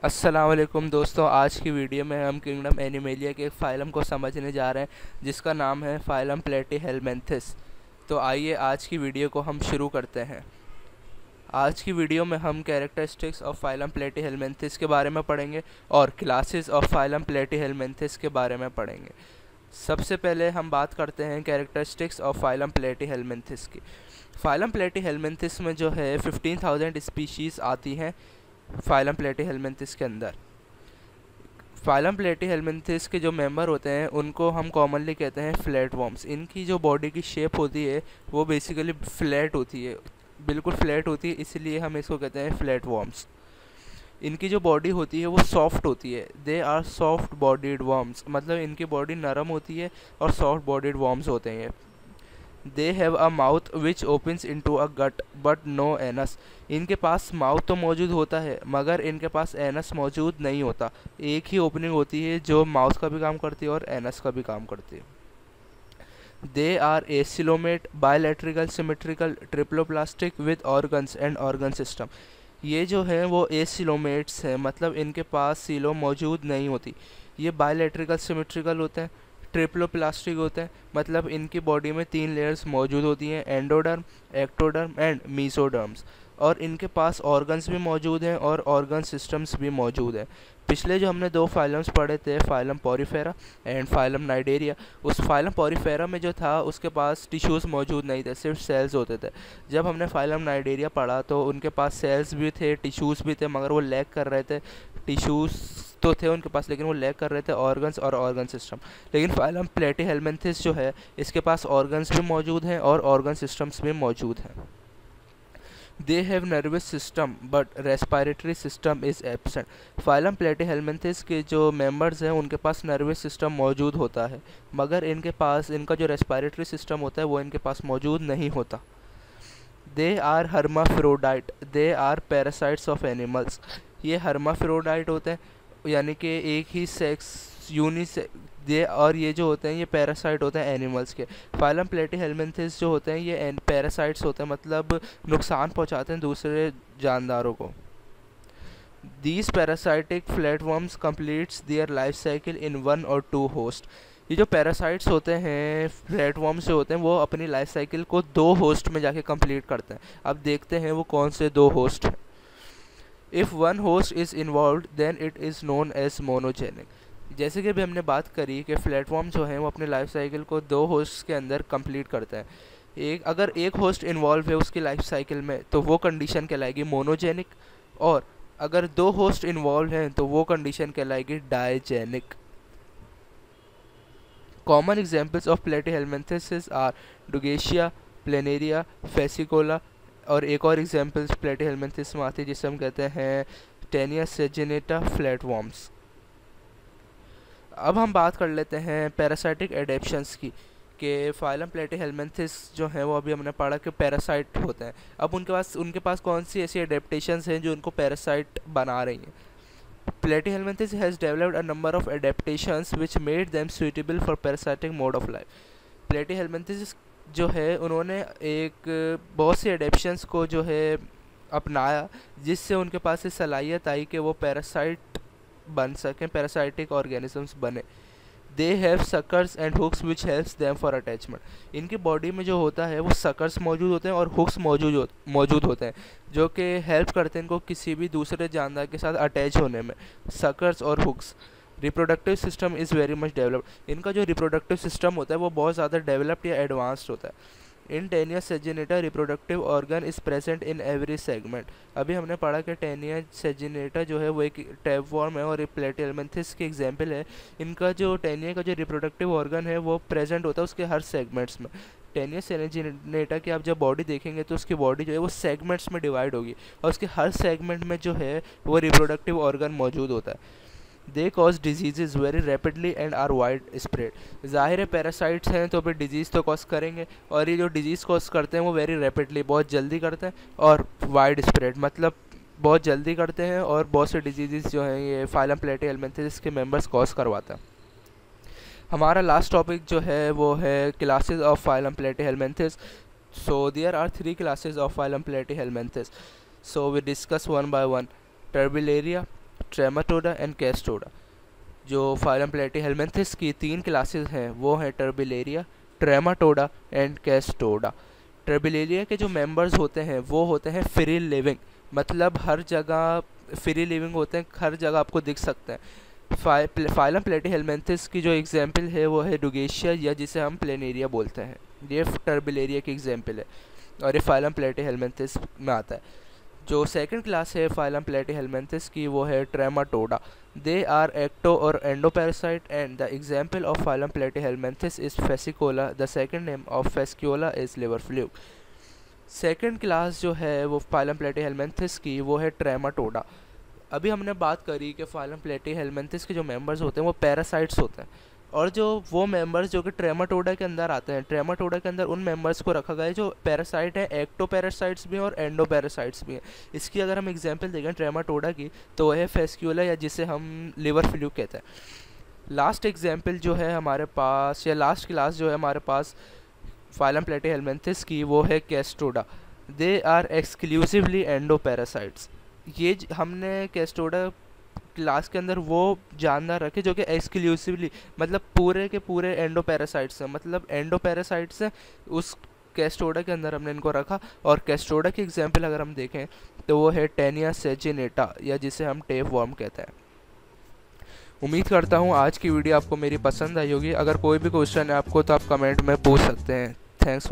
अस्सलाम वालेकुम दोस्तों, आज की वीडियो में हम किंगडम एनिमेलिया के एक फ़ाइलम को समझने जा रहे हैं जिसका नाम है फ़ाइलम प्लेटीहेलमिन्थस। तो आइए आज की वीडियो को हम शुरू करते हैं। आज की वीडियो में हम कैरेक्टरिस्टिक्स ऑफ फ़ाइलम प्लेटीहेलमिन्थस के बारे में पढ़ेंगे और क्लासेस ऑफ फ़ाइलम प्लेटीहेलमिन्थस के बारे में पढ़ेंगे। सबसे पहले हम बात करते हैं कैरेक्टरिस्टिक्स ऑफ फ़ाइलम प्लेटीहेलमिन्थस की। फ़ाइलम प्लेटीहेलमिन्थस में जो है 15,000 स्पीशीज़ आती हैं फ़ाइलम प्लेटीहेलमिन्थस के अंदर। फ़ाइलम प्लेटीहेलमिन्थस के जो मेंबर होते हैं उनको हम कॉमनली कहते हैं फ्लैट वॉर्म्स। इनकी जो बॉडी की शेप होती है वो बेसिकली फ्लैट होती है, बिल्कुल फ्लैट होती है, इसलिए हम इसको कहते हैं फ्लैट वॉर्म्स। इनकी जो बॉडी होती है वो सॉफ्ट होती है। They are soft bodied worms, मतलब इनकी बॉडी नरम होती है और सॉफ्ट बॉडीड वॉर्म्स होते हैं। They have a mouth which opens into a gut but no anus. इनके पास माउथ तो मौजूद होता है मगर इनके पास एनस मौजूद नहीं होता। एक ही ओपनिंग होती है जो माउथ का भी काम करती है और एनस का भी काम करती है। They are acoelomate, bilaterally, symmetrical, triploblastic with organs and organ system. ये जो है वो एसिलोमेट्स हैं, मतलब इनके पास सीलो मौजूद नहीं होती। ये बायलैटरिकल सिमेट्रिकल होते हैं, ट्रिप्लोप्लास्टिक होते हैं, मतलब इनकी बॉडी में 3 लेयर्स मौजूद होती हैं, एंडोडर्म, एक्टोडर्म एंड मीसोडर्म्स। और इनके पास ऑर्गन्स भी मौजूद हैं और ऑर्गन सिस्टम्स भी मौजूद हैं। पिछले जो हमने 2 फाइलम्स पढ़े थे, phylum Porifera and phylum Cnidaria, उस फाइलम पॉरीफेरा में जो था उसके पास टिश्यूज़ मौजूद नहीं थे, सिर्फ सेल्स होते थे। जब हमने फाइलम नाइडेरिया पढ़ा तो उनके पास सेल्स भी थे, टिश्यूज़ भी थे, मगर वो लैक कर रहे थे। टिश्यूज़ तो थे उनके पास लेकिन वो लैक कर रहे थे ऑर्गन्स और ऑर्गन सिस्टम। लेकिन फाइलम प्लेटीहेलमिन्थस जो है इसके पास ऑर्गन्स भी मौजूद हैं और ऑर्गन सिस्टम्स भी मौजूद हैं। They have nervous system but respiratory system is absent. Phylum platyhelminthes के जो मेंबर्स हैं उनके पास नर्वस सिस्टम मौजूद होता है मगर इनके पास इनका जो रेस्पिरेटरी सिस्टम होता है वो इनके पास मौजूद नहीं होता। They are hermaphrodite, they are parasites of animals. ये हर्माफ्रोडाइट होते हैं, यानी कि एक ही सेक्स दे, और ये जो होते हैं ये पैरासाइट होते हैं एनिमल्स के। फाइलम प्लेटीहेलमिन्थस जो होते हैं ये पैरासाइट्स होते हैं, मतलब नुकसान पहुंचाते हैं दूसरे जानदारों को। These parasitic flatworms completes their life cycle in 1 or 2 host. ये जो पैरासाइट्स होते हैं, फ्लैटवर्म्स जो होते हैं, वो अपनी लाइफ साइकिल को 2 होस्ट में जाके कंप्लीट करते हैं। अब देखते हैं वो कौन से 2 होस्ट हैं। If one host is involve then it is known as monogenic. जैसे कि अभी हमने बात करी कि प्लेटफॉर्म जो हैं वो अपने लाइफ साइकिल को 2 होस्ट के अंदर कंप्लीट करते हैं। अगर एक होस्ट इन्वॉल्व है उसकी लाइफ साइकिल में तो वो कंडीशन कहलाएगी मोनोजेनिक, और अगर 2 होस्ट इन्वॉल्व हैं तो वो कंडीशन कहलाएगी digenic. Common examples of platyhelminthes are dugesia, planaria, fasciola, और एक और एग्जाम्पल्स प्लेटीहेलमिन्थस में आती है जिसे हम कहते हैं टेनिया सेजिनेटा फ्लैटवर्म्स। अब हम बात कर लेते हैं पैरासाइटिक एडेप्शंस की, कि फाइलम प्लेटीहेलमिन्थस जो है वो अभी हमने पढ़ा कि पैरासाइट होते हैं। अब उनके पास कौन सी ऐसी एडेप्टेशंस हैं जो उनको पैरासाइट बना रही हैं। Platyhelminthes has developed a number of adaptations which made them suitable for parasitic mode of life. Platyhelminthes जो है उन्होंने बहुत सी एडेप्शंस को जो है अपनाया जिससे उनके पास ये सलाहियत आई कि वो पैरासाइट बन सकें, पैरासाइटिक ऑर्गेनिजम्स बने। They have suckers and hooks which helps them for attachment. इनकी बॉडी में जो होता है वो सकर्स मौजूद होते हैं और हुक्स मौजूद होते हैं जो कि हेल्प करते हैं इनको किसी भी दूसरे जानदार के साथ अटैच होने में। सकर्स और hooks. Reproductive system is very much developed. इनका जो रिप्रोडक्टिव सिस्टम होता है वो बहुत ज़्यादा डेवलप्ड या एडवांस्ड होता है। In taenia saginata reproductive organ is present in every segment. अभी हमने पढ़ा कि टेनिया सेजिनेटा जो है वो एक टैपवॉर्म है और प्लेटीहेलमिन्थस की एग्जांपल है। इनका जो टेनिया का जो रिप्रोडक्टिव ऑर्गन है वो प्रेजेंट होता है उसके हर सेगमेंट्स में। टेनिया सेजिनेटा की आप जब बॉडी देखेंगे तो उसकी बॉडी जो है वो सेगमेंट्स में डिवाइड होगी और उसके हर सेगमेंट में जो है वो रिप्रोडक्टिव ऑर्गन मौजूद होता है। They cause disease very rapidly and are wide spread. ज़ाहिर है पैरासाइट्स हैं तो फिर डिजीज़ तो कॉज करेंगे, और ये जो डिजीज़ कॉज करते हैं वो वेरी रैपिडली, बहुत जल्दी करते हैं, और वाइड स्प्रेड मतलब बहुत जल्दी करते हैं, और बहुत से डिजीज़ जो हैं ये फाइलम प्लेटीहेलमिन्थस के मेंबर्स कॉज करवाता है। हमारा लास्ट टॉपिक जो है वो है classes of phylum platyhelminthes. So there are 3 classes of phylum platyhelminthes. So we discuss one by one. Turbellaria, trematoda and cestoda. जो फाइलम प्लेटीहेलमिन्थेस की 3 क्लासेस हैं वो हैं turbellaria, trematoda and cestoda. Turbellaria के जो मेंबर्स होते हैं वो होते हैं फ्री लिविंग, मतलब हर जगह फ्री लिविंग होते हैं, हर जगह आपको दिख सकते हैं। फाइलम प्लेटीहेलमिन्थेस की जो एग्जांपल है वो है डुगेशिया, या जिसे हम प्लेनेरिया बोलते हैं, ये टर्बिलेरिया की एग्जांपल है और ये फाइलम प्लेटीहेलमिन्थेस में आता है। जो सेकंड क्लास है फाइलम प्लेटीहेलमिन्थेस की वो है ट्रेमाटोडा। दे आर एक्टो और endoparasite and the example of phylum platyhelminthes is fasciola. The second name of fasciola is liver fluke. Second class जो है वो फाइलम प्लेटीहेलमिन्थेस की वो है ट्रेमाटोडा। अभी हमने बात करी कि फाइलम प्लेटीहेलमिन्थेस के जो मेंबर्स होते हैं वो पैरासाइट्स होते हैं, और जो वो मेंबर्स जो कि ट्रेमाटोडा के अंदर आते हैं, ट्रेमाटोडा के अंदर उन मेंबर्स को रखा गया है जो पैरासाइट है, एक्टोपैरासाइट्स भी हैं और एंडोपैरासाइट्स भी हैं। इसकी अगर हम एग्जांपल देखें ट्रेमाटोडा की तो वह है फेस्क्यूला, या जिसे हम लिवर फ्लूक कहते हैं। लास्ट एग्जांपल जो है हमारे पास, या लास्ट क्लास जो है हमारे पास फाइलम प्लेटीहेलमिन्थेस की वो है cestoda. They are exclusively endoparasites. ये हमने कैस्टोडा क्लास के अंदर वो जानना रखे जो कि एक्सक्लूसिवली मतलब पूरे के पूरे एंडोपैरासाइट्स हैं, मतलब एंडोपैरासाइट्स हैं, उस कैस्टोडा के अंदर हमने इनको रखा। और कैस्टोडा की एग्जांपल अगर हम देखें तो वो है टेनिया सेचिनेटा, या जिसे हम टेप वर्म कहते हैं। उम्मीद करता हूँ आज की वीडियो आपको मेरी पसंद आई होगी। अगर कोई भी क्वेश्चन है आपको तो आप कमेंट में पूछ सकते हैं। थैंक्स।